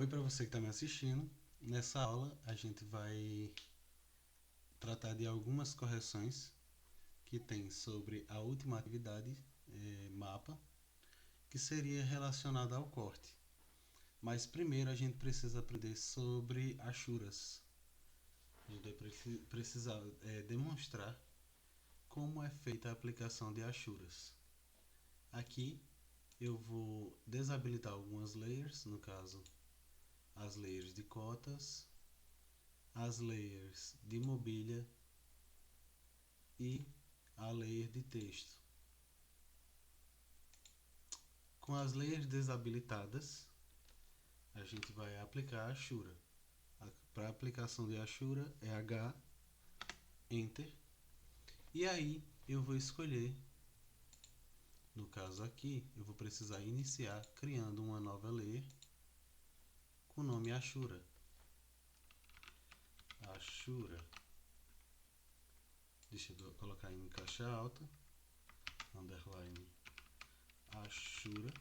Oi para você que está me assistindo. Nessa aula a gente vai tratar de algumas correções que tem sobre a última atividade, mapa, que seria relacionada ao corte. Mas primeiro a gente precisa aprender sobre achuras. A gente vai precisar demonstrar como é feita a aplicação de achuras. Aqui eu vou desabilitar algumas layers, no caso as layers de cotas, as layers de mobília e a layer de texto. Com as layers desabilitadas, a gente vai aplicar a Ashura. Para aplicação de Ashura é H, Enter, e aí eu vou escolher, no caso aqui, eu vou precisar iniciar criando uma nova layer com o nome Ashura. Ashura. Deixa eu colocar em caixa alta, underline Ashura.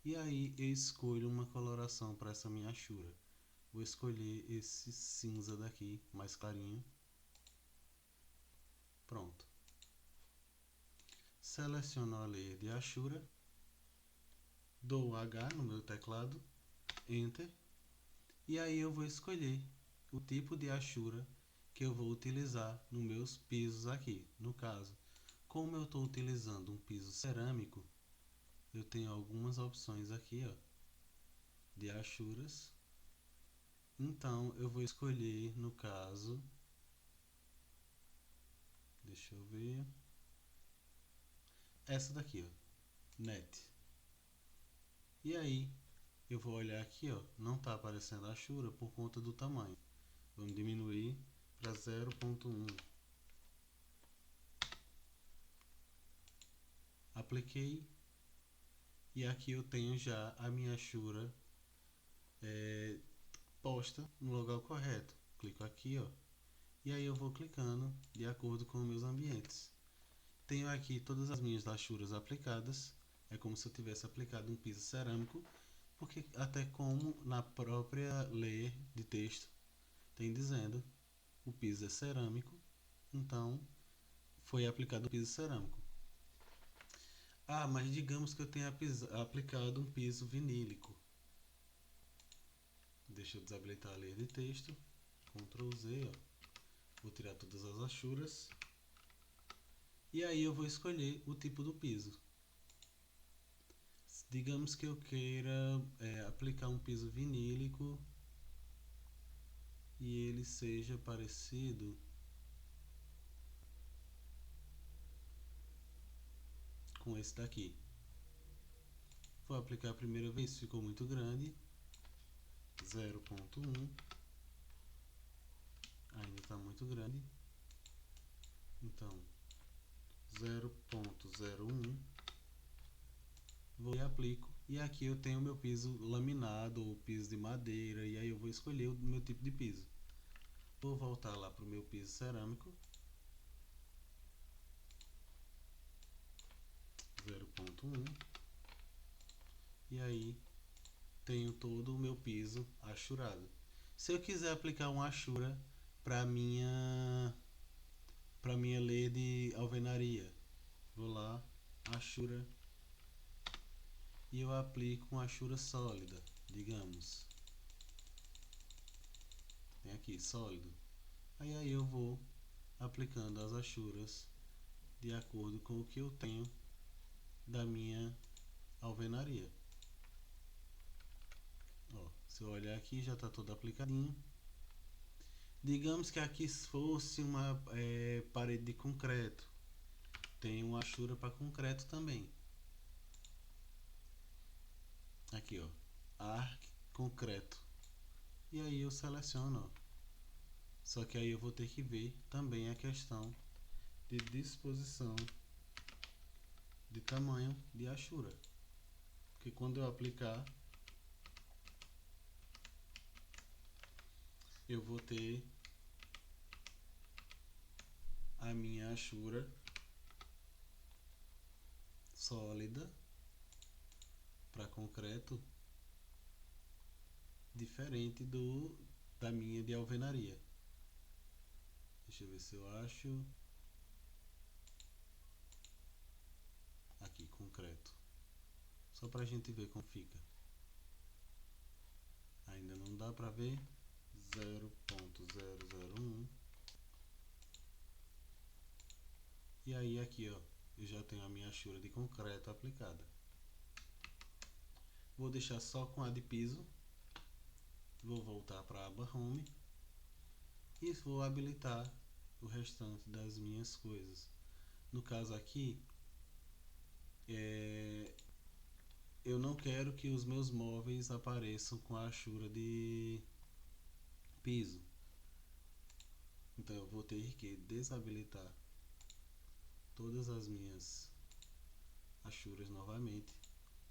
E aí eu escolho uma coloração para essa minha Ashura. Vou escolher esse cinza daqui, mais clarinho. Pronto. Seleciono a layer de Ashura. Dou H no meu teclado, Enter. E aí eu vou escolher o tipo de Ashura que eu vou utilizar nos meus pisos aqui. No caso, como eu estou utilizando um piso cerâmico, eu tenho algumas opções aqui, ó, de Ashuras. Então eu vou escolher, no caso, deixa eu ver, essa daqui, ó, Net. E aí eu vou olhar aqui, ó, não está aparecendo a Ashura por conta do tamanho. Vamos diminuir para 0.1. Apliquei. E aqui eu tenho já a minha Ashura posta no local correto. Clico aqui, ó, e aí eu vou clicando de acordo com os meus ambientes. Tenho aqui todas as minhas Ashuras aplicadas. É como se eu tivesse aplicado um piso cerâmico, porque até como na própria layer de texto tem dizendo o piso é cerâmico, então foi aplicado um piso cerâmico. Ah, mas digamos que eu tenha aplicado um piso vinílico. Deixa eu desabilitar a layer de texto, Ctrl Z, ó. Vou tirar todas as Ashuras. E aí eu vou escolher o tipo do piso. Digamos que eu queira aplicar um piso vinílico e ele seja parecido com esse daqui. Vou aplicar a primeira vez, ficou muito grande, 0.1, ainda está muito grande, então 0.01, vou e aplico, e aqui eu tenho o meu piso laminado ou piso de madeira, e aí eu vou escolher o meu tipo de piso. Vou voltar lá para o meu piso cerâmico, 0.1, e aí tenho todo o meu piso achurado. Se eu quiser aplicar uma achura para minha layer de alvenaria, vou lá, achura, e eu aplico uma achura sólida, digamos. Tem aqui, sólido. Aí eu vou aplicando as achuras de acordo com o que eu tenho da minha alvenaria. Ó, se eu olhar aqui já está todo aplicadinho. Digamos que aqui fosse uma parede de concreto. Tem uma achura para concreto também. Aqui, ó, Arc concreto. E aí eu seleciono, ó. Só que aí eu vou ter que ver também a questão de disposição de tamanho de achura. Porque quando eu aplicar, eu vou ter a minha achura sólida para concreto diferente da minha de alvenaria. Deixa eu ver se eu acho. Aqui, concreto. Só pra gente ver como fica. Ainda não dá pra ver. 0.001. E aí aqui, ó, eu já tenho a minha achura de concreto aplicada. Vou deixar só com a de piso. Vou voltar para a aba Home e vou habilitar o restante das minhas coisas. No caso aqui, eu não quero que os meus móveis apareçam com a achura de piso. Então eu vou ter que desabilitar todas as minhas achuras novamente.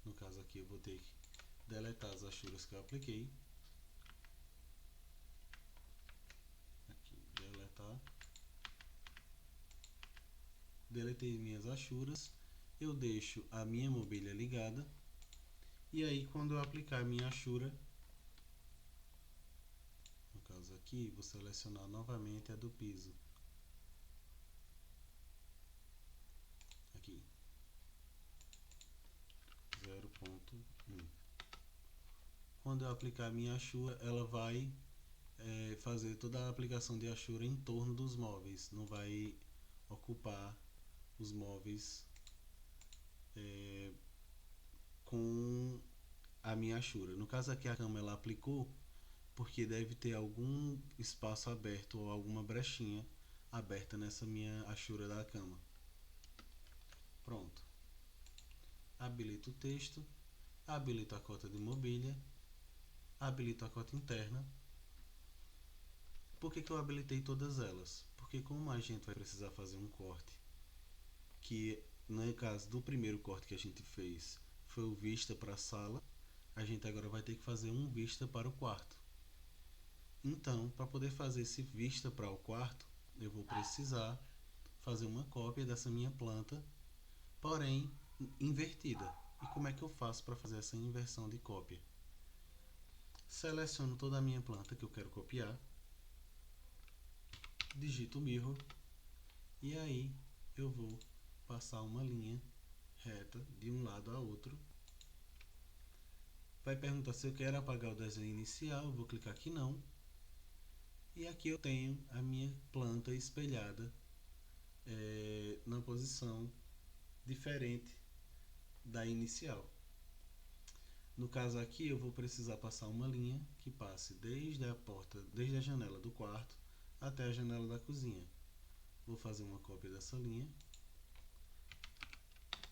No caso aqui eu vou ter que deletar as achuras que eu apliquei. Aqui, deletar. Deletei minhas achuras. Eu deixo a minha mobília ligada. E aí quando eu aplicar a minha achura, no caso aqui, vou selecionar novamente a do piso. Aqui. 0.1. Quando eu aplicar a minha achura, ela vai fazer toda a aplicação de achura em torno dos móveis. Não vai ocupar os móveis com a minha achura. No caso aqui a cama ela aplicou porque deve ter algum espaço aberto ou alguma brechinha aberta nessa minha achura da cama. Pronto. Habilito o texto, habilito a cota de mobília, habilito a cota interna. Por que eu habilitei todas elas? Porque como a gente vai precisar fazer um corte, que no caso do primeiro corte que a gente fez foi o vista para a sala, a gente agora vai ter que fazer um vista para o quarto. Então, para poder fazer esse vista para o quarto, eu vou precisar fazer uma cópia dessa minha planta, porém invertida. E como é que eu faço para fazer essa inversão de cópia? Seleciono toda a minha planta que eu quero copiar, digito Mirror e aí eu vou passar uma linha reta de um lado a outro. Vai perguntar se eu quero apagar o desenho inicial, eu vou clicar aqui não. E aqui eu tenho a minha planta espelhada na posição diferente da inicial. No caso aqui eu vou precisar passar uma linha que passe desde a janela do quarto até a janela da cozinha. Vou fazer uma cópia dessa linha,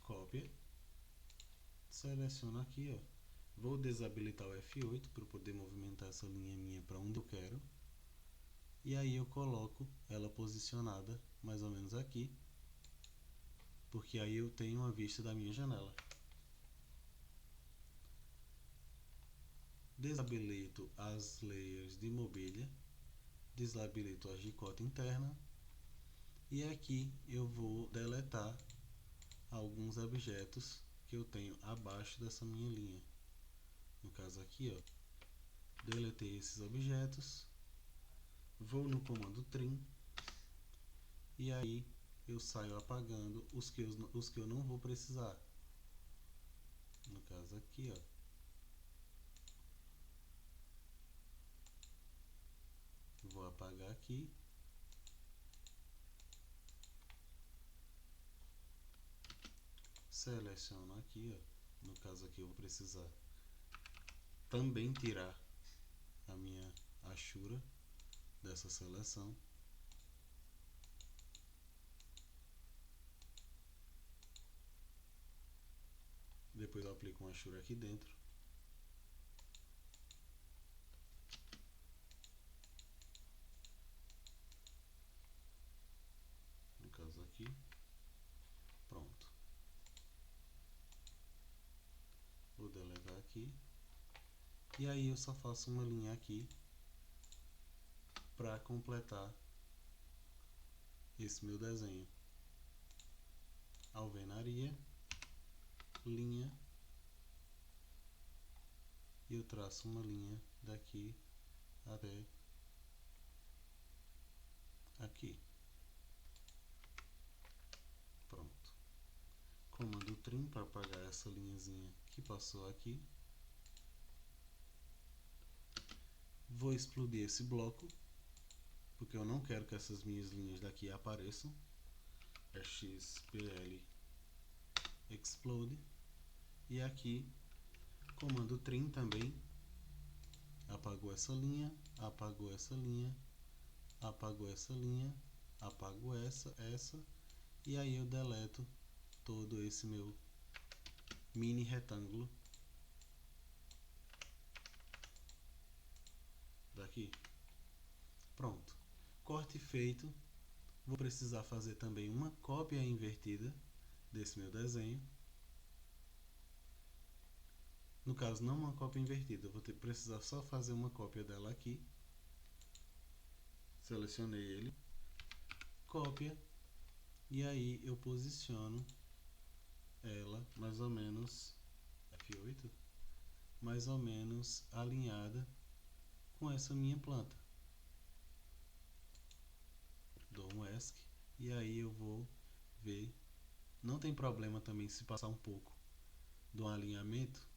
cópia, seleciono aqui, ó. Vou desabilitar o F8 para poder movimentar essa linha minha para onde eu quero. E aí eu coloco ela posicionada mais ou menos aqui, porque aí eu tenho uma vista da minha janela. Desabilito as layers de mobília, desabilito a gicota interna e aqui eu vou deletar alguns objetos que eu tenho abaixo dessa minha linha. No caso aqui, ó, deletei esses objetos, vou no comando trim e aí eu saio apagando os que eu não vou precisar. No caso aqui, ó, vou apagar aqui. Seleciono aqui, ó. No caso aqui eu vou precisar também tirar a minha achura dessa seleção. Depois eu aplico uma achura aqui dentro. No caso aqui. Pronto. Vou deletar aqui. E aí eu só faço uma linha aqui para completar esse meu desenho. Alvenaria, linha e eu traço uma linha daqui até aqui. Pronto. Comando trim para apagar essa linhazinha que passou aqui. Vou explodir esse bloco, porque eu não quero que essas minhas linhas daqui apareçam. É XPL Explode. E aqui, comando trim também. Apagou essa linha, apagou essa linha, apagou essa linha, apago essa. E aí eu deleto todo esse meu mini retângulo daqui. Pronto. Corte feito. Vou precisar fazer também uma cópia invertida desse meu desenho. No caso, não uma cópia invertida, eu vou precisar só fazer uma cópia dela aqui. Selecionei ele, cópia, e aí eu posiciono ela mais ou menos, F8, mais ou menos alinhada com essa minha planta. Dou um ESC e aí eu vou ver. Não tem problema também se passar um pouco do alinhamento.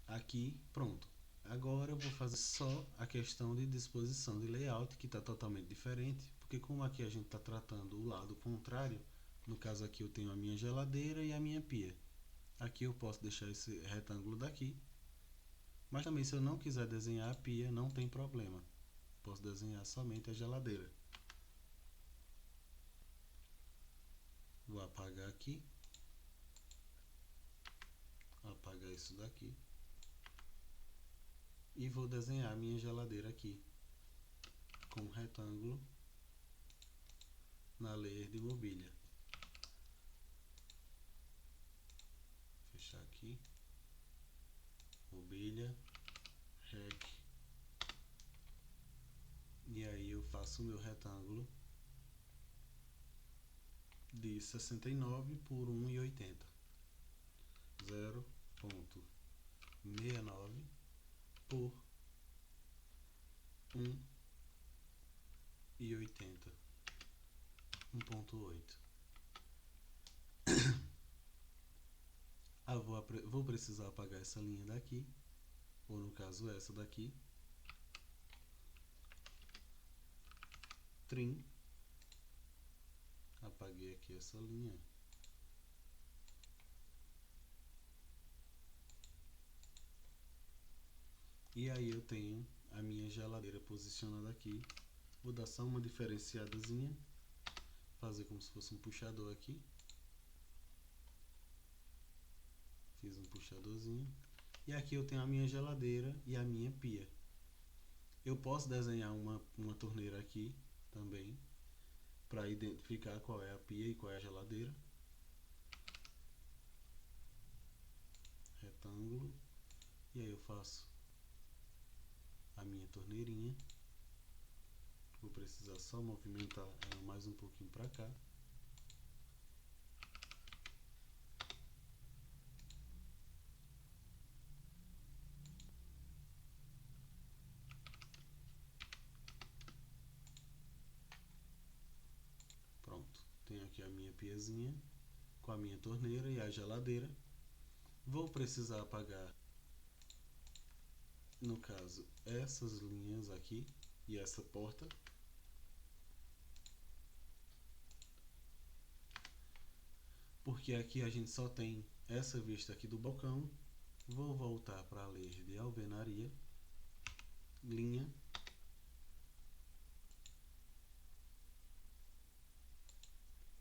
Aqui, pronto. Agora eu vou fazer só a questão de disposição de layout, que está totalmente diferente, porque como aqui a gente está tratando o lado contrário, no caso aqui eu tenho a minha geladeira e a minha pia. Aqui eu posso deixar esse retângulo daqui, mas também se eu não quiser desenhar a pia, não tem problema. Posso desenhar somente a geladeira. Vou apagar aqui. Apagar isso daqui. E vou desenhar a minha geladeira aqui, com um retângulo na layer de mobília. Fechar aqui. Mobília. Rec. E aí eu faço o meu retângulo de 69 por 1,80. 0,69 por 1,80. 1,8. Vou precisar apagar essa linha daqui, ou no caso essa daqui. Trim. Apaguei aqui essa linha. E aí eu tenho a minha geladeira posicionada aqui. Vou dar só uma diferenciadazinha. Fazer como se fosse um puxador aqui. Fiz um puxadorzinho. E aqui eu tenho a minha geladeira e a minha pia. Eu posso desenhar uma torneira aqui também, para identificar qual é a pia e qual é a geladeira. Retângulo. E aí eu faço a minha torneirinha. Vou precisar só movimentar ela mais um pouquinho para cá. Pronto. Tenho aqui a minha piazinha com a minha torneira e a geladeira. Vou precisar apagar, no caso, essas linhas aqui e essa porta. Porque aqui a gente só tem essa vista aqui do balcão. Vou voltar para a layer de alvenaria. Linha.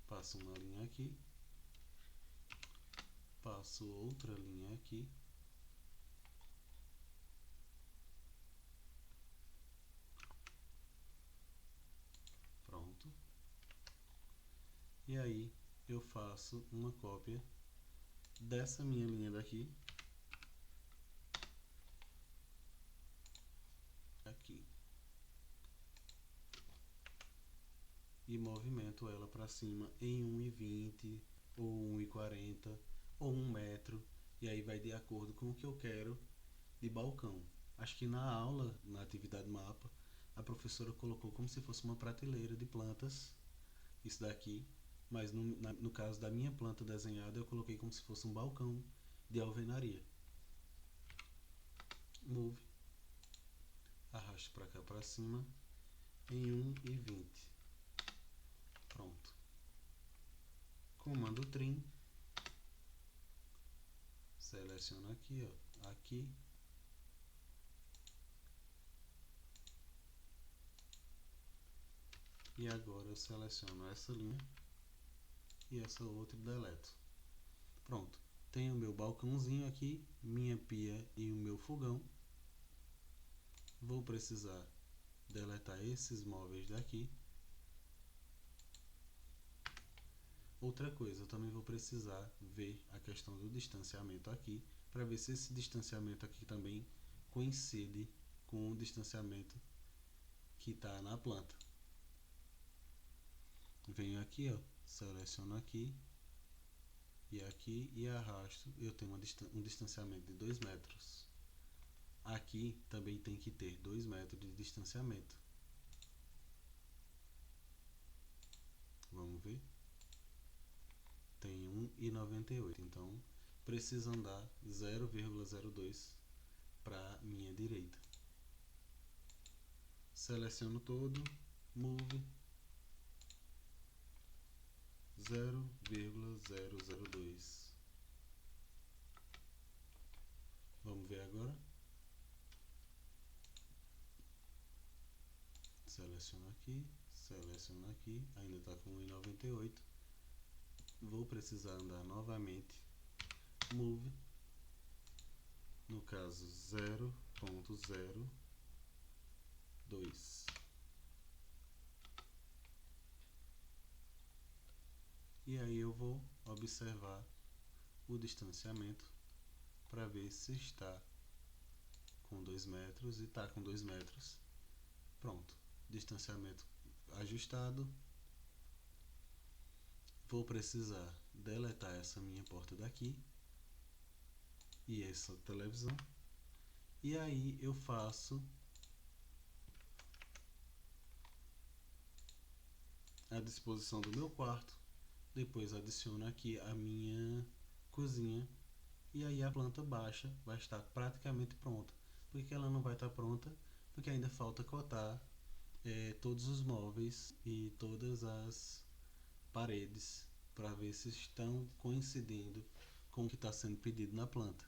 Passo uma linha aqui. Passo outra linha aqui. Pronto. E aí eu faço uma cópia dessa minha linha daqui. Aqui. E movimento ela para cima em 1,20 ou 1,40 ou 1 metro. E aí vai de acordo com o que eu quero de balcão. Acho que na aula, na atividade mapa, a professora colocou como se fosse uma prateleira de plantas, isso daqui, mas no caso da minha planta desenhada, eu coloquei como se fosse um balcão de alvenaria. Move, arrasto para cá para cima em 1,20. Pronto. Comando trim, seleciono aqui, ó, aqui. E agora eu seleciono essa linha e essa outra e deleto. Pronto. Tenho o meu balcãozinho aqui, minha pia e o meu fogão. Vou precisar deletar esses móveis daqui. Outra coisa, eu também vou precisar ver a questão do distanciamento aqui, para ver se esse distanciamento aqui também coincide com o distanciamento que está na planta. Venho aqui, ó, seleciono aqui e arrasto. Eu tenho um distanciamento de 2 metros. Aqui também tem que ter 2 metros de distanciamento. Vamos ver? Tem 1,98, então preciso andar 0,02 para minha direita. Seleciono todo, move 0,002. Vamos ver agora? Seleciono aqui, ainda está com 1,98. Vou precisar andar novamente, move, no caso 0,02. E aí eu vou observar o distanciamento para ver se está com 2 metros e está com 2 metros. Pronto, distanciamento ajustado. Vou precisar deletar essa minha porta daqui e essa televisão. E aí eu faço a disposição do meu quarto. Depois adiciono aqui a minha cozinha. E aí a planta baixa vai estar praticamente pronta. Por que ela não vai estar pronta? Porque ainda falta cotar todos os móveis e todas as paredes para ver se estão coincidindo com o que está sendo pedido na planta,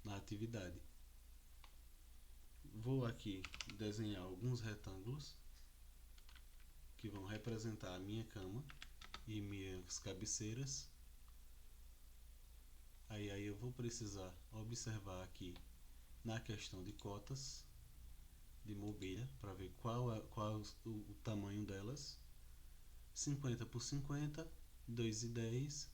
na atividade. Vou aqui desenhar alguns retângulos que vão representar a minha cama e minhas cabeceiras. Aí eu vou precisar observar aqui na questão de cotas de mobília para ver qual é o tamanho delas. 50 por 50, 2,10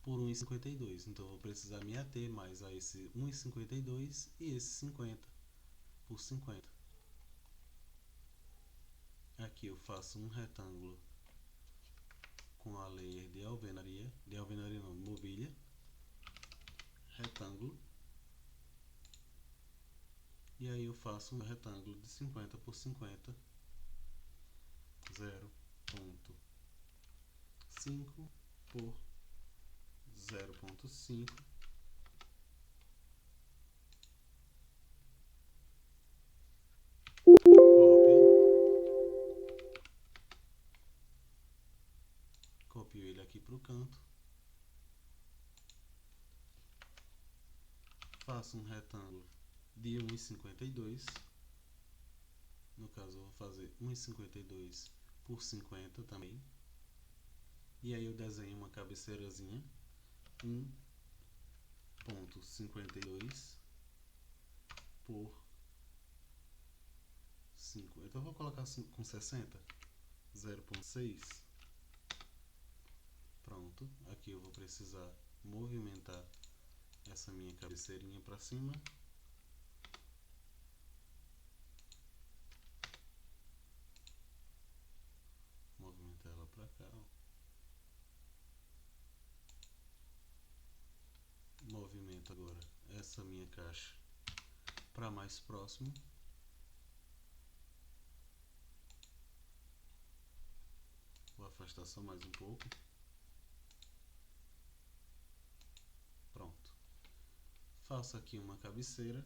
por 1,52. Então eu vou precisar me ater mais a esse 1,52 e esse 50 por 50. Aqui eu faço um retângulo com a layer de alvenaria não, de mobília, retângulo. E aí eu faço um retângulo de 50 por 50, 0,5 por 0,5. Copio ele aqui para o canto. Faço um retângulo de 1,52. No caso eu vou fazer 1,52 por 50 também. E aí eu desenho uma cabeceirazinha 1,52 por 50. Então eu vou colocar com 60, 0,6. Pronto, aqui eu vou precisar movimentar essa minha cabeceirinha para cima. Movimentar ela para cá, ó. essa minha caixa para mais próximo. Vou afastar só mais um pouco. Pronto. Faço aqui uma cabeceira.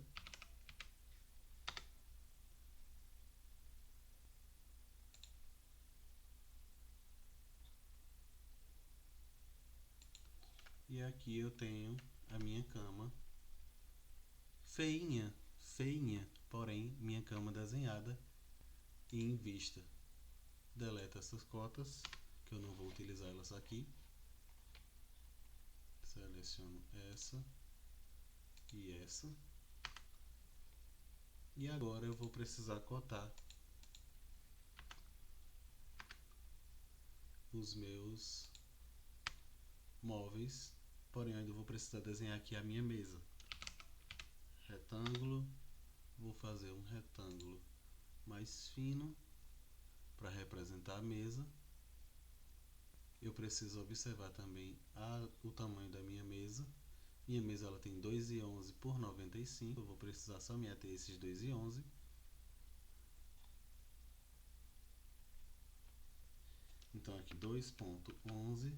E aqui eu tenho a minha cama feinha, feinha, porém minha cama desenhada e em vista. Deleto essas cotas, que eu não vou utilizar elas aqui. Seleciono essa e essa. E agora eu vou precisar cotar os meus móveis, porém ainda vou precisar desenhar aqui a minha mesa. Retângulo, vou fazer um retângulo mais fino para representar a mesa. Eu preciso observar também o tamanho da minha mesa. Minha mesa ela tem 2,11 por 95, eu vou precisar só me ater esses 2,11. Então aqui 2,11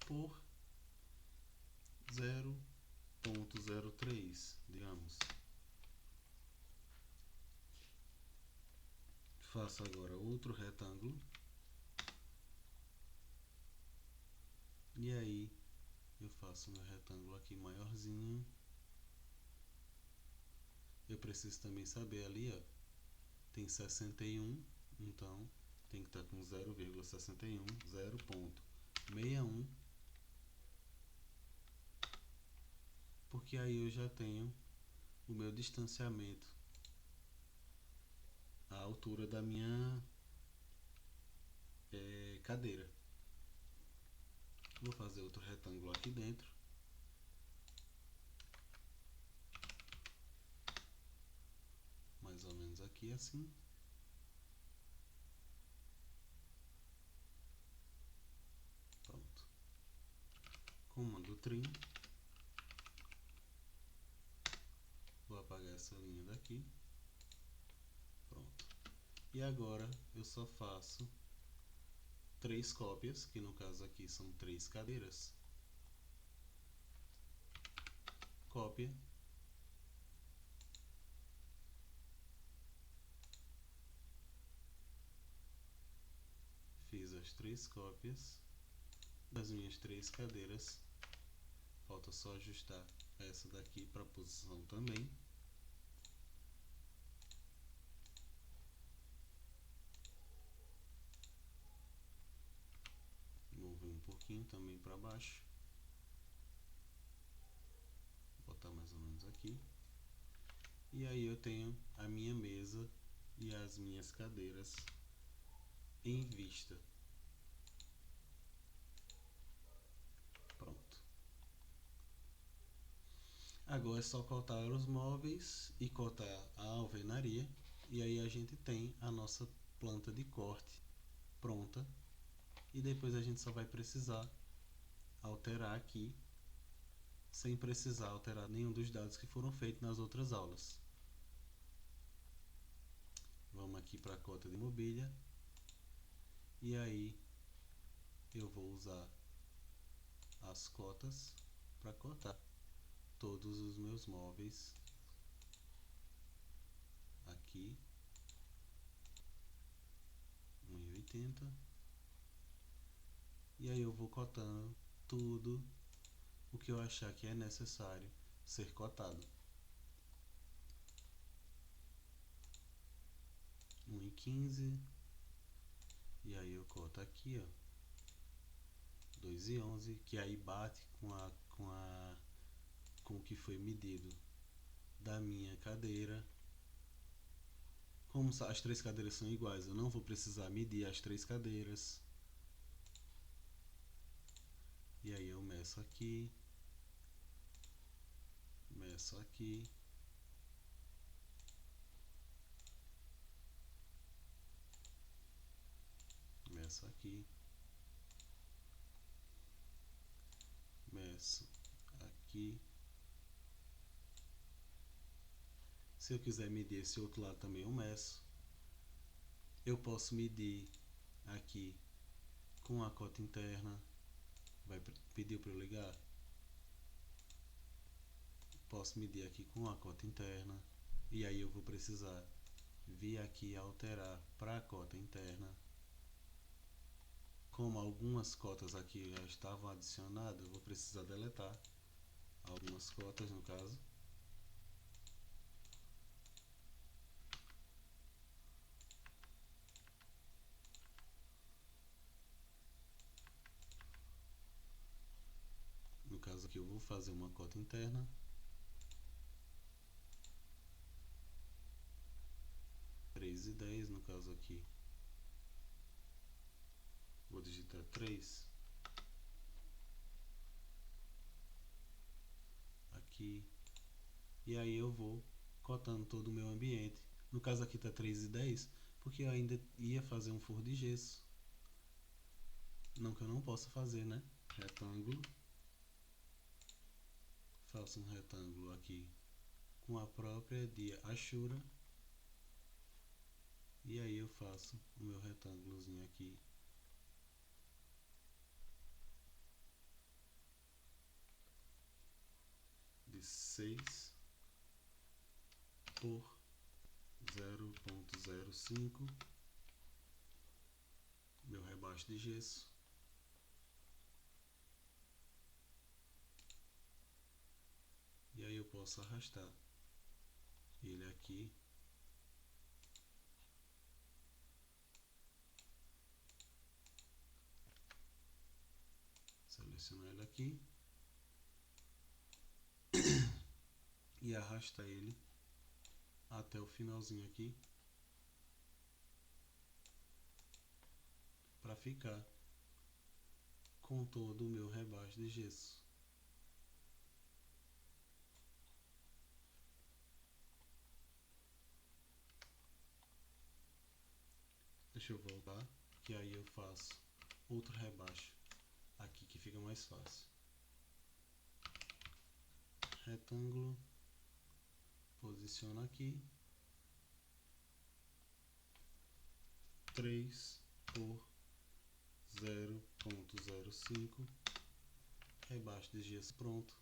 por 0,03, digamos. Faço agora outro retângulo. E aí eu faço meu retângulo aqui maiorzinho. Eu preciso também saber ali, ó, tem 61, então tem que estar com 0,61, 0,61, porque aí eu já tenho o meu distanciamento, a altura da minha cadeira. Vou fazer outro retângulo aqui dentro. Mais ou menos aqui assim. Pronto. Comando trim. Vou apagar essa linha daqui. Pronto. E agora eu só faço 3 cópias, que no caso aqui são 3 cadeiras. Cópia. Fiz as 3 cópias das minhas 3 cadeiras. Falta só ajustar essa daqui para a posição também. Mover um pouquinho também para baixo. Botar mais ou menos aqui. E aí eu tenho a minha mesa e as minhas cadeiras em vista. Pronto. Agora é só cortar os móveis e cortar a alvenaria. E aí a gente tem a nossa planta de corte pronta. E depois a gente só vai precisar alterar aqui, sem precisar alterar nenhum dos dados que foram feitos nas outras aulas. Vamos aqui para a cota de mobília. E aí eu vou usar as cotas para cotar todos os meus móveis aqui, 1,80. E aí eu vou cotando tudo o que eu achar que é necessário ser cotado. 1,15. E aí eu coto aqui, ó, 2,11, que aí bate com o que foi medido da minha cadeira. Como as 3 cadeiras são iguais, eu não vou precisar medir as 3 cadeiras. E aí eu meço aqui, meço aqui, meço aqui, meço aqui Se eu quiser medir esse outro lado também eu meço. Eu posso medir aqui com a cota interna. Vai pedir para eu ligar? Posso medir aqui com a cota interna. E aí eu vou precisar vir aqui e alterar para a cota interna. Como algumas cotas aqui já estavam adicionadas, eu vou precisar deletar algumas cotas no caso. No caso aqui eu vou fazer uma cota interna. E 10, no caso aqui. Vou digitar 3. Aqui. E aí eu vou cotando todo o meu ambiente. No caso aqui está 3,10, porque eu ainda ia fazer um furo de gesso. Não que eu não possa fazer, né? Retângulo. Faço um retângulo aqui com a própria de Ashura. E aí eu faço o meu retângulozinho aqui. De 6 por 0,05. Meu rebaixo de gesso. E aí eu posso arrastar ele aqui. Selecionar ele aqui. E arrastar ele até o finalzinho aqui. Para ficar com todo o meu rebaixo de gesso. Deixa eu voltar, que aí eu faço outro rebaixo aqui que fica mais fácil. Retângulo, posiciono aqui, 3 por 0,05, rebaixo de gesso pronto.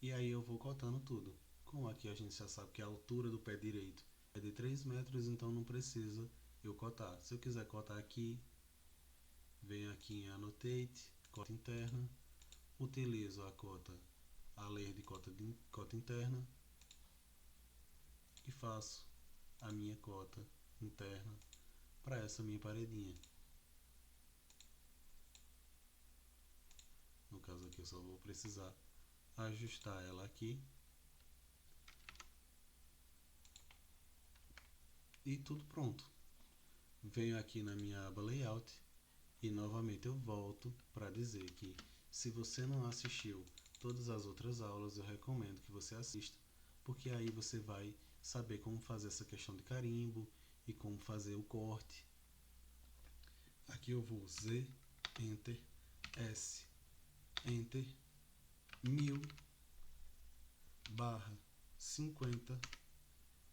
E aí eu vou cotando tudo. Como aqui a gente já sabe que a altura do pé direito é de 3 metros, então não precisa eu cotar. Se eu quiser cotar aqui, venho aqui em Annotate, cota interna, utilizo a layer de cota interna e faço a minha cota interna para essa minha paredinha. No caso aqui eu só vou precisar ajustar ela aqui. E tudo pronto. Venho aqui na minha aba Layout e novamente eu volto para dizer que se você não assistiu todas as outras aulas, eu recomendo que você assista, porque aí você vai saber como fazer essa questão de carimbo e como fazer o corte. Aqui eu vou Z, Enter, S, Enter, 1000 barra 50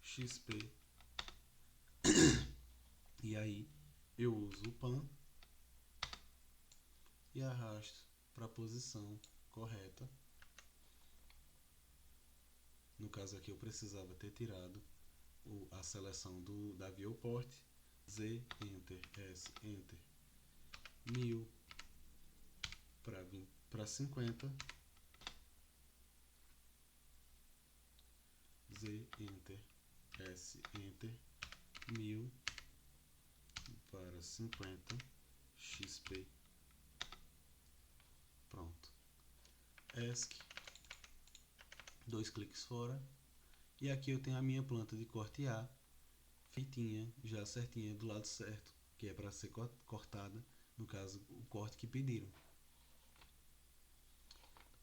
XP. E aí eu uso o pan e arrasto para a posição correta. No caso aqui eu precisava ter tirado a seleção da viewport. Z, Enter, S, Enter, 1000 para 50. Z, Enter, S, Enter, 1000 para 50 XP. Pronto. ESC, 2 cliques fora. E aqui eu tenho a minha planta de corte A, feitinha, já certinha do lado certo, que é para ser cortada, no caso, o corte que pediram.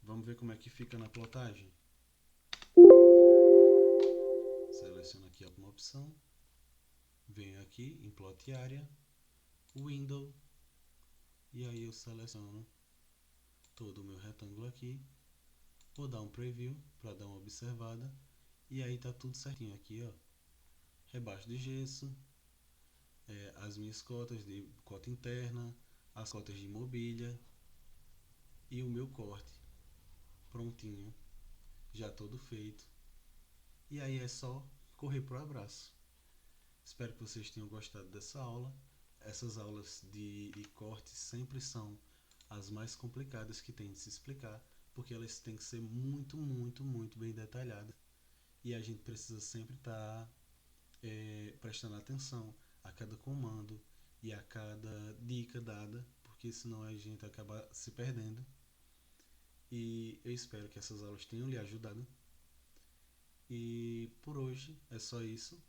Vamos ver como é que fica na plotagem. Seleciono aqui alguma opção, venho aqui em Plot Area, Window, e aí eu seleciono todo o meu retângulo aqui. Vou dar um preview para dar uma observada E aí tá tudo certinho aqui, ó. Rebaixo de gesso, as minhas cotas de cota interna, as cotas de mobília e o meu corte prontinho, já todo feito. E aí é só correr pro abraço. Espero que vocês tenham gostado dessa aula. Essas aulas de corte sempre são as mais complicadas que tem de se explicar, porque elas têm que ser muito, muito, muito bem detalhadas. E a gente precisa sempre estar prestando atenção a cada comando e a cada dica dada, porque senão a gente acaba se perdendo. E eu espero que essas aulas tenham lhe ajudado. E por hoje é só isso.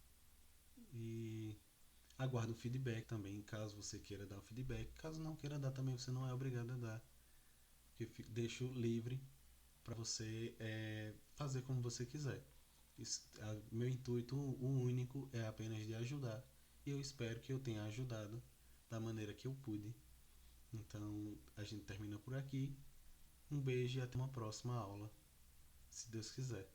E aguardo o feedback também, caso você queira dar o feedback. Caso não queira dar também, você não é obrigado a dar. Porque deixo livre para você fazer como você quiser. Meu intuito, o único, é apenas de ajudar. E eu espero que eu tenha ajudado da maneira que eu pude. Então a gente termina por aqui. Um beijo e até uma próxima aula, se Deus quiser.